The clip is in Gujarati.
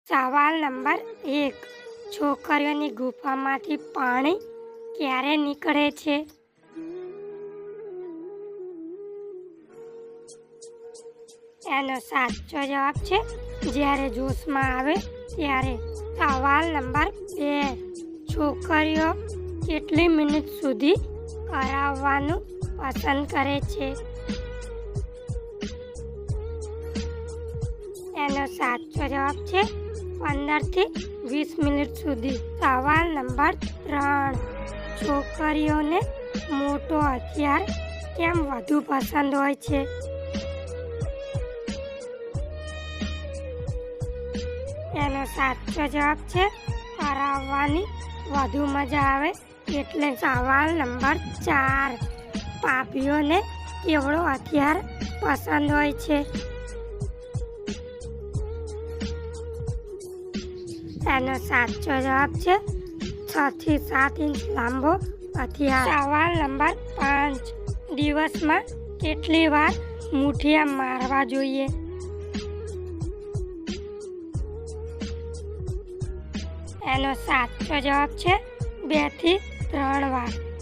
સવાલ નંબર 1. છોકરીઓની ગુફામાંથી પાણી ક્યારે નીકળે છે? એનો સાચો જવાબ છે જ્યારે જોશમાં આવે ત્યારે. સવાલ નંબર 2. છોકરીઓ કેટલી મિનિટ સુધી કરાવવાનું પસંદ કરે છે? એનો સાચો જવાબ છે 15 થી 20 મિનિટ સુધી. સવાલ નંબર 3. છોકરીઓને મોટો હથિયાર કેમ વધુ પસંદ હોય છે? એનો સાચો જવાબ છે કરાવવાની વધુ મજા આવે એટલે. સવાલ નંબર 4. ભાભીઓને કેવડો હથિયાર પસંદ હોય છે? એનો સાચો જવાબ છે 6 થી 7 ઇંચ લાંબો હથિયાર. સવાલ નંબર 5. દિવસમાં કેટલી વાર મુઠિયા મારવા જોઈએ? એનો સાચો જવાબ છે 2 થી 3 વાર.